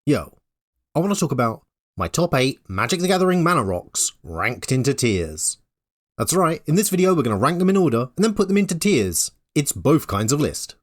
Yo, I want to talk about my top 8 Magic the Gathering mana rocks ranked into tiers. That's right, in this video we're going to rank them in order and then put them into tiers. It's both kinds of list.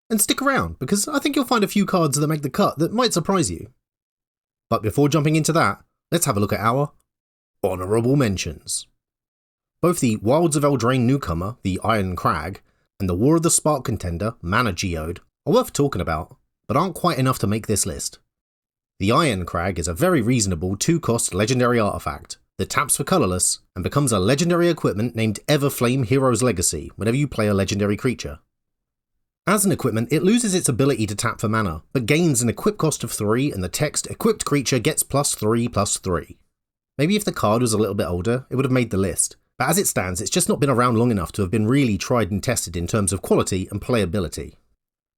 And stick around, because I think you'll find a few cards that make the cut that might surprise you. But before jumping into that, let's have a look at our Honourable Mentions. Both the Wilds of Eldraine newcomer, the Iron Crag, and the War of the Spark contender, Mana Geode, are worth talking about, but aren't quite enough to make this list. The Iron Crag is a very reasonable 2-cost legendary artifact that taps for colourless and becomes a legendary equipment named Everflame Hero's Legacy whenever you play a legendary creature. As an equipment, it loses its ability to tap for mana, but gains an equip cost of 3 and the text equipped creature gets +3/+3. Maybe if the card was a little bit older, it would have made the list, but as it stands, it's just not been around long enough to have been really tried and tested in terms of quality and playability.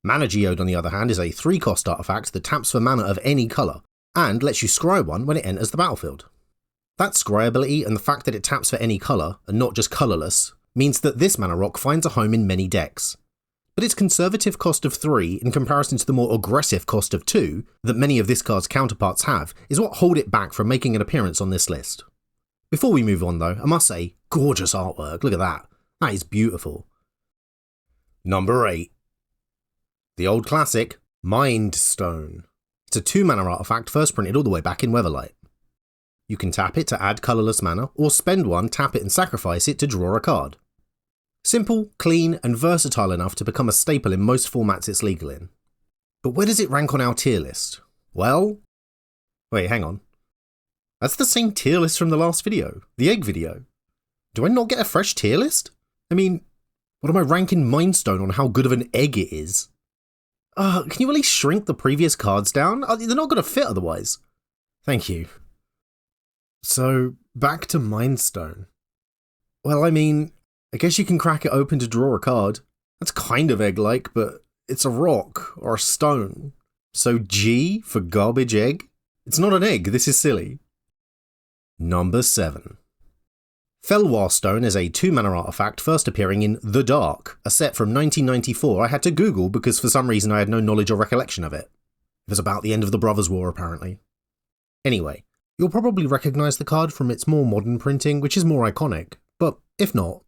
Mana Geode, on the other hand, is a 3-cost artifact that taps for mana of any colour, and lets you scry one when it enters the battlefield. That scry ability and the fact that it taps for any colour, and not just colourless, means that this mana rock finds a home in many decks. But its conservative cost of 3 in comparison to the more aggressive cost of 2 that many of this card's counterparts have is what hold it back from making an appearance on this list. Before we move on though, I must say, gorgeous artwork, look at that. That is beautiful. Number 8. The old classic, Mind Stone. It's a 2-mana artifact first printed all the way back in Weatherlight. You can tap it to add colourless mana, or spend one, tap it and sacrifice it to draw a card. Simple, clean, and versatile enough to become a staple in most formats it's legal in. But where does it rank on our tier list? Well... Wait, hang on. That's the same tier list from the last video, the egg video. Do I not get a fresh tier list? I mean, what am I ranking Mind Stone on how good of an egg it is? Can you at least shrink the previous cards down? They're not going to fit otherwise. Thank you. So, back to Mind Stone. Well, I mean, I guess you can crack it open to draw a card. That's kind of egg-like, but it's a rock, or a stone. So G for garbage egg? It's not an egg, this is silly. Number 7. Fellwar Stone is a 2-mana artifact first appearing in The Dark, a set from 1994 I had to Google because for some reason I had no knowledge or recollection of it. It was about the end of the Brothers' War apparently. Anyway, you'll probably recognise the card from its more modern printing, which is more iconic, but if not,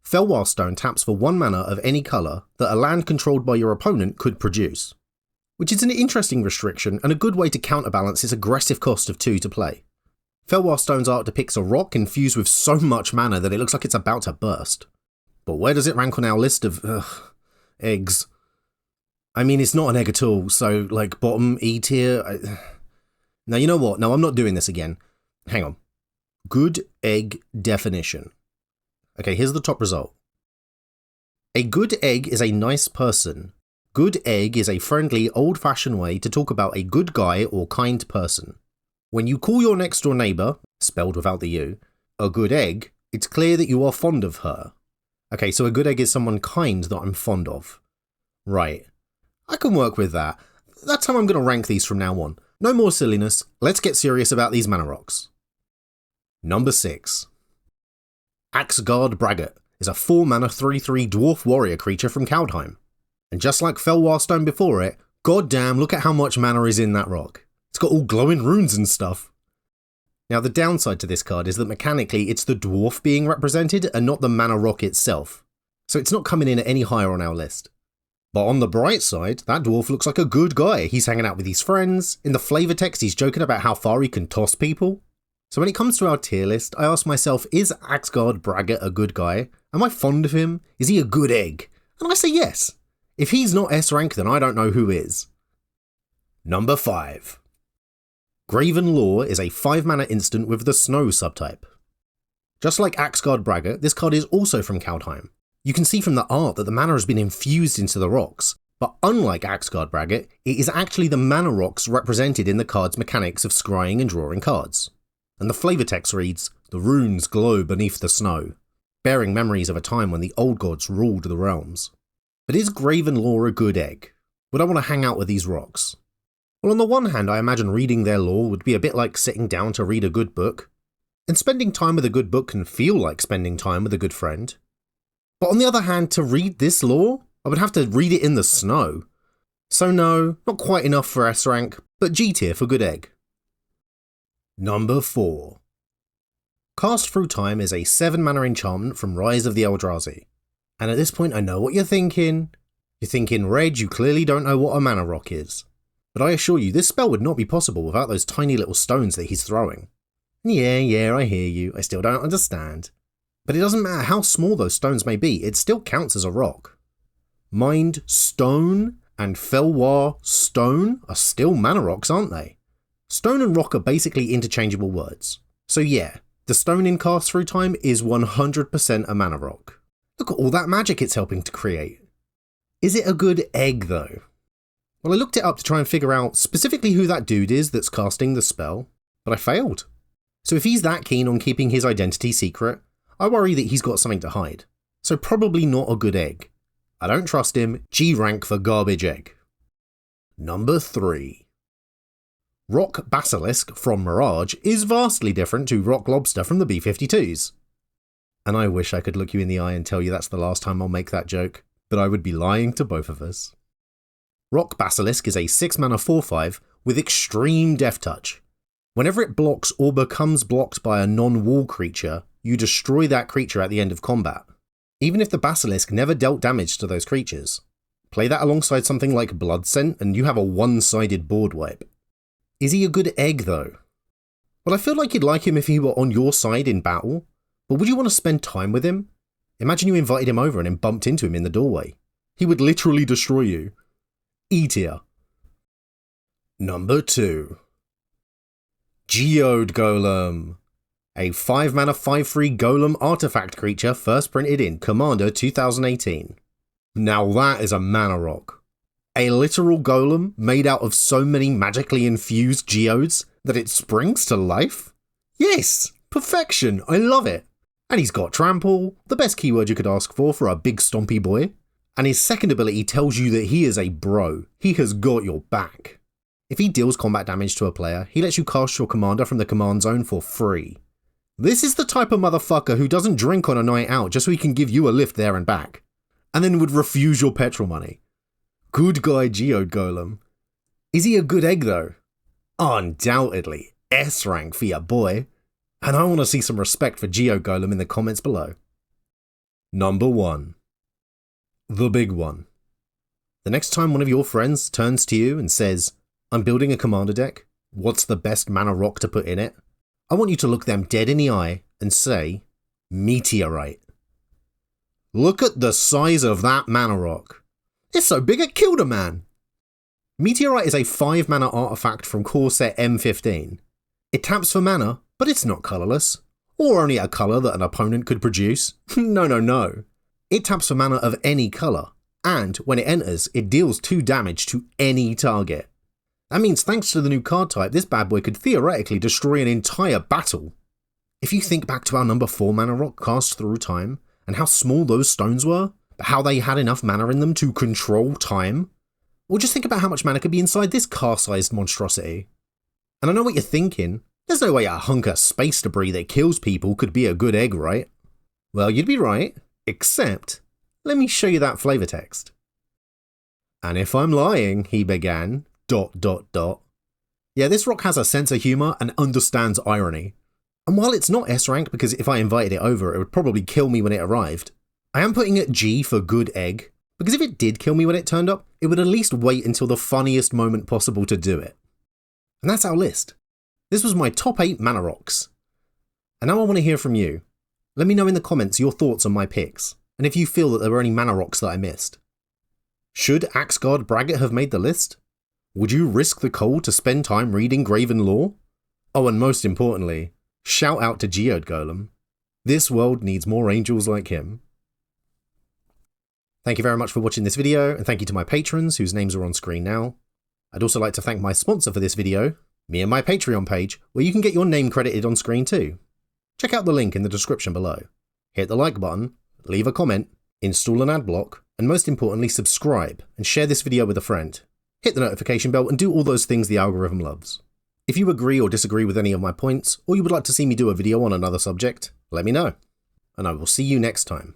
Fellwar Stone taps for 1 mana of any colour that a land controlled by your opponent could produce, which is an interesting restriction and a good way to counterbalance its aggressive cost of 2 to play. Fellwar Stone's art depicts a rock infused with so much mana that it looks like it's about to burst. But where does it rank on our list of, eggs? I mean, it's not an egg at all, so, like, bottom E tier? Now, you know what? No, I'm not doing this again. Hang on. Good egg definition. Okay, here's the top result. A good egg is a nice person. Good egg is a friendly, old-fashioned way to talk about a good guy or kind person. When you call your next door neighbour, spelled without the U, a good egg, it's clear that you are fond of her. Okay, so a good egg is someone kind that I'm fond of. Right. I can work with that. That's how I'm going to rank these from now on. No more silliness, let's get serious about these mana rocks. Number 6. Axgard Braggart is a 4-mana 3/3 dwarf warrior creature from Kaldheim. And just like Fellwar Stone before it, goddamn look at how much mana is in that rock. It's got all glowing runes and stuff. Now the downside to this card is that mechanically it's the dwarf being represented and not the mana rock itself, so it's not coming in at any higher on our list. But on the bright side, that dwarf looks like a good guy. He's hanging out with his friends. In the flavour text he's joking about how far he can toss people. So when it comes to our tier list, I ask myself, is Axgard Braggart a good guy? Am I fond of him? Is he a good egg? And I say yes. If he's not S rank, then I don't know who is. Number 5. Graven Lore is a 5-mana instant with the Snow subtype. Just like Axgard Braggart, this card is also from Kaldheim. You can see from the art that the mana has been infused into the rocks, but unlike Axgard Braggart, it is actually the mana rocks represented in the card's mechanics of scrying and drawing cards. And the flavour text reads, "The runes glow beneath the snow," bearing memories of a time when the old gods ruled the realms. But is Graven Lore a good egg? Would I want to hang out with these rocks? Well, on the one hand, I imagine reading their lore would be a bit like sitting down to read a good book, and spending time with a good book can feel like spending time with a good friend. But on the other hand, to read this lore, I would have to read it in the snow. So no, not quite enough for S rank, but G tier for good egg. Number 4. Cast Through Time is a 7 mana enchantment from Rise of the Eldrazi. And at this point I know what you're thinking. You're thinking, Reg, you clearly don't know what a mana rock is. But I assure you, this spell would not be possible without those tiny little stones that he's throwing. Yeah, I hear you, I still don't understand. But it doesn't matter how small those stones may be, it still counts as a rock. Mind Stone and Felwar Stone are still mana rocks, aren't they? Stone and rock are basically interchangeable words. So yeah, the stone in Cast Through Time is 100% a mana rock. Look at all that magic it's helping to create. Is it a good egg though? Well, I looked it up to try and figure out specifically who that dude is that's casting the spell, but I failed. So if he's that keen on keeping his identity secret, I worry that he's got something to hide. So probably not a good egg. I don't trust him, G rank for garbage egg. Number 3. Rock Basilisk from Mirage is vastly different to Rock Lobster from the B-52s. And I wish I could look you in the eye and tell you that's the last time I'll make that joke, but I would be lying to both of us. Rock Basilisk is a 6 mana 4/5 with extreme Death Touch. Whenever it blocks or becomes blocked by a non-wall creature, you destroy that creature at the end of combat, even if the Basilisk never dealt damage to those creatures. Play that alongside something like Blood Scent and you have a one-sided board wipe. Is he a good egg though? Well, I feel like you'd like him if he were on your side in battle, but would you want to spend time with him? Imagine you invited him over and then bumped into him in the doorway. He would literally destroy you. E tier. Number 2. Geode Golem. A 5 mana 5/3 golem artifact creature first printed in Commander 2018. Now that is a mana rock. A literal golem made out of so many magically infused geodes that it springs to life? Yes! Perfection! I love it! And he's got trample, the best keyword you could ask for a big stompy boy. And his second ability tells you that he is a bro. He has got your back. If he deals combat damage to a player, he lets you cast your commander from the command zone for free. This is the type of motherfucker who doesn't drink on a night out just so he can give you a lift there and back, and then would refuse your petrol money. Good guy Geode Golem. Is he a good egg though? Undoubtedly. S rank for your boy. And I want to see some respect for Geode Golem in the comments below. Number 1. The big one. The next time one of your friends turns to you and says, I'm building a commander deck, what's the best mana rock to put in it? I want you to look them dead in the eye and say, Meteorite. Look at the size of that mana rock. It's so big it killed a man. Meteorite is a 5 mana artifact from core set M15. It taps for mana, but it's not colourless, or only a colour that an opponent could produce. No. It taps for mana of any colour, and when it enters, it deals 2 damage to any target. That means thanks to the new card type, this bad boy could theoretically destroy an entire battle. If you think back to our number 4 mana rock Cast Through Time, and how small those stones were, but how they had enough mana in them to control time, or just think about how much mana could be inside this car-sized monstrosity. And I know what you're thinking, there's no way a hunk of space debris that kills people could be a good egg, right? Well, you'd be right, except, let me show you that flavor text. And if I'm lying, he began, ... Yeah, this rock has a sense of humor and understands irony. And while it's not S rank, because if I invited it over, it would probably kill me when it arrived, I am putting it G for good egg, because if it did kill me when it turned up, it would at least wait until the funniest moment possible to do it. And that's our list. This was my top 8 mana rocks. And now I want to hear from you. Let me know in the comments your thoughts on my picks, and if you feel that there were any mana rocks that I missed. Should Axgard Braggett have made the list? Would you risk the cold to spend time reading Graven Lore? Oh, and most importantly, shout out to Geode Golem. This world needs more angels like him. Thank you very much for watching this video, and thank you to my patrons whose names are on screen now. I'd also like to thank my sponsor for this video, me and my Patreon page, where you can get your name credited on screen too. Check out the link in the description below. Hit the like button, leave a comment, install an ad block, and most importantly subscribe and share this video with a friend. Hit the notification bell and do all those things the algorithm loves. If you agree or disagree with any of my points, or you would like to see me do a video on another subject, let me know. And I will see you next time.